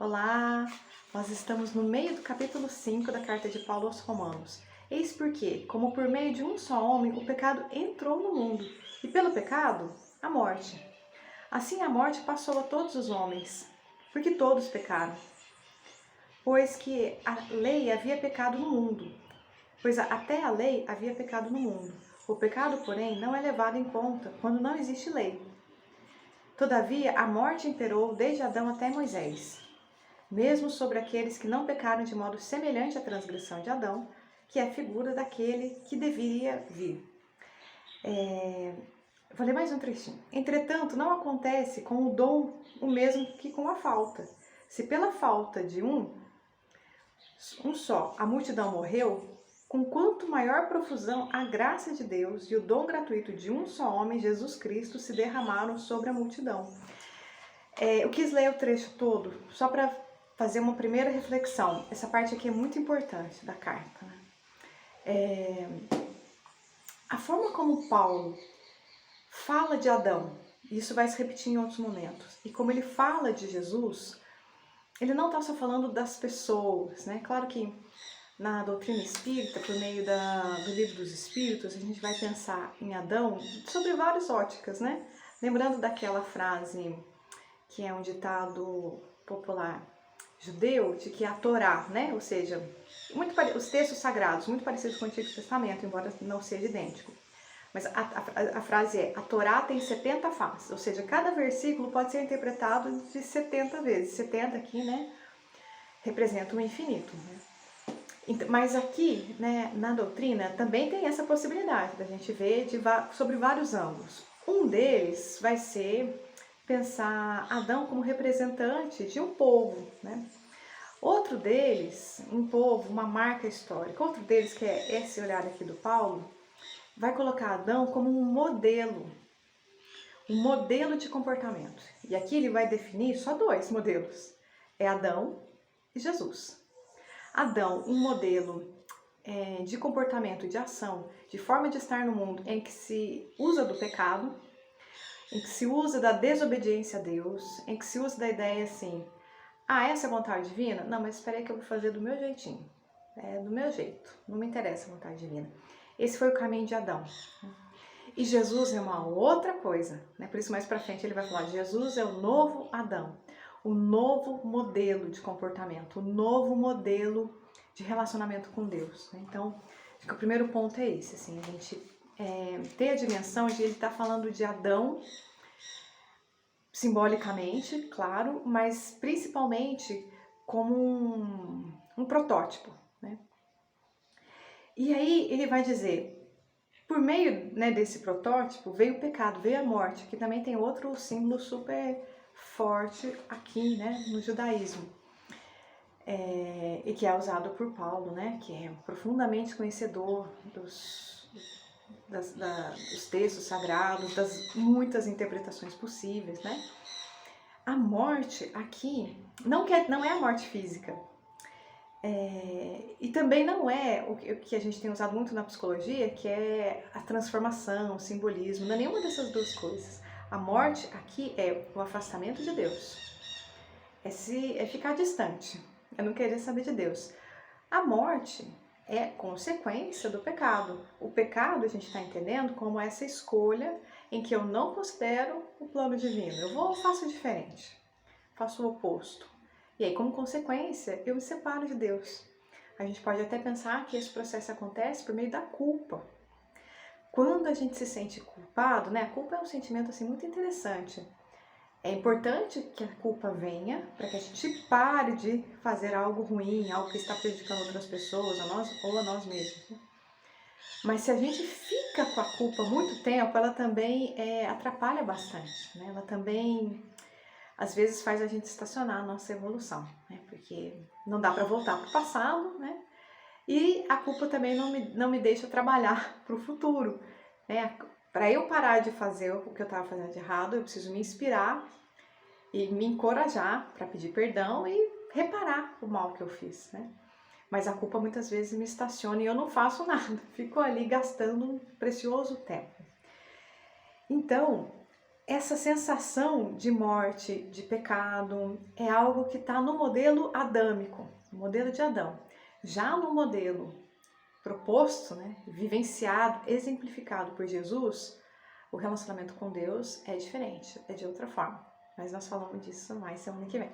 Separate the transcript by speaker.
Speaker 1: Olá, nós estamos no meio do capítulo 5 da carta de Paulo aos Romanos. Eis porque, como por meio de um só homem, o pecado entrou no mundo, e pelo pecado, a morte. Assim a morte passou a todos os homens, porque todos pecaram. Pois que a lei havia pecado no mundo, até a lei havia pecado no mundo. O pecado, porém, não é levado em conta quando não existe lei. Todavia, a morte imperou desde Adão até Moisés, mesmo sobre aqueles que não pecaram de modo semelhante à transgressão de Adão, que é a figura daquele que deveria vir. Vou ler mais um trechinho. Entretanto, não acontece com o dom o mesmo que com a falta. Se pela falta de um só a multidão morreu, com quanto maior profusão a graça de Deus e o dom gratuito de um só homem, Jesus Cristo, se derramaram sobre a multidão. Eu quis ler o trecho todo só para fazer uma primeira reflexão. Essa parte aqui é muito importante da carta. A forma como Paulo fala de Adão, isso vai se repetir em outros momentos, e como ele fala de Jesus, ele não está só falando das pessoas, né? Claro que na doutrina espírita, por meio do livro dos Espíritos, a gente vai pensar em Adão sobre várias óticas, né? Lembrando daquela frase que é um ditado popular judeu, de que a Torá, né? Ou seja, os textos sagrados, muito parecidos com o Antigo Testamento, embora não seja idêntico. Mas a frase é, a Torá tem 70 faces, ou seja, cada versículo pode ser interpretado de 70 vezes. 70 aqui, né, representa o infinito. Né? Mas aqui, né, na doutrina, também tem essa possibilidade da gente ver sobre vários ângulos. Um deles vai ser pensar Adão como representante de um povo, né? Outro deles, um povo, uma marca histórica. Outro deles, que é esse olhar aqui do Paulo, vai colocar Adão como um modelo de comportamento. E aqui ele vai definir só dois modelos, é Adão e Jesus. Adão, um modelo de comportamento, de ação, de forma de estar no mundo em que se usa do pecado, em que se usa da desobediência a Deus, em que se usa da ideia assim, essa é a vontade divina? Não, mas espera aí que eu vou fazer do meu jeitinho, do meu jeito, não me interessa a vontade divina. Esse foi o caminho de Adão. E Jesus é uma outra coisa, né? Por isso mais pra frente ele vai falar, Jesus é o novo Adão, o novo modelo de comportamento, o novo modelo de relacionamento com Deus. Né? Então, acho que o primeiro ponto é esse, assim, a gente ter a dimensão de ele estar falando de Adão, simbolicamente, claro, mas principalmente como um protótipo. Né? E aí ele vai dizer, por meio, né, desse protótipo veio o pecado, veio a morte, que também tem outro símbolo super forte aqui, né, no judaísmo, e que é usado por Paulo, né, que é profundamente conhecedor dos textos sagrados, das muitas interpretações possíveis, né. A morte aqui não é a morte física, e também não é o que a gente tem usado muito na psicologia, que é a transformação, o simbolismo, não é nenhuma dessas duas coisas. A morte aqui é o afastamento de Deus, é ficar distante, é não querer saber de Deus. A morte é consequência do pecado. O pecado a gente está entendendo como essa escolha em que eu não considero o plano divino, eu faço diferente, faço o oposto. E aí, como consequência, eu me separo de Deus. A gente pode até pensar que esse processo acontece por meio da culpa. Quando a gente se sente culpado, né? A culpa é um sentimento assim muito interessante. É importante que a culpa venha para que a gente pare de fazer algo ruim, algo que está prejudicando outras pessoas, a nós ou a nós mesmos. Né? Mas se a gente fica com a culpa muito tempo, ela também atrapalha bastante. Né? Ela também às vezes faz a gente estacionar a nossa evolução, né? Porque não dá para voltar para o passado, né? E a culpa também não me deixa trabalhar para o futuro, né? Para eu parar de fazer o que eu estava fazendo de errado, eu preciso me inspirar e me encorajar para pedir perdão e reparar o mal que eu fiz, né? Mas a culpa muitas vezes me estaciona e eu não faço nada, fico ali gastando um precioso tempo. Então, essa sensação de morte, de pecado, é algo que está no modelo adâmico, no modelo de Adão. Já no modelo proposto, né, vivenciado, exemplificado por Jesus, o relacionamento com Deus é diferente, é de outra forma. Mas nós falamos disso mais semana que vem.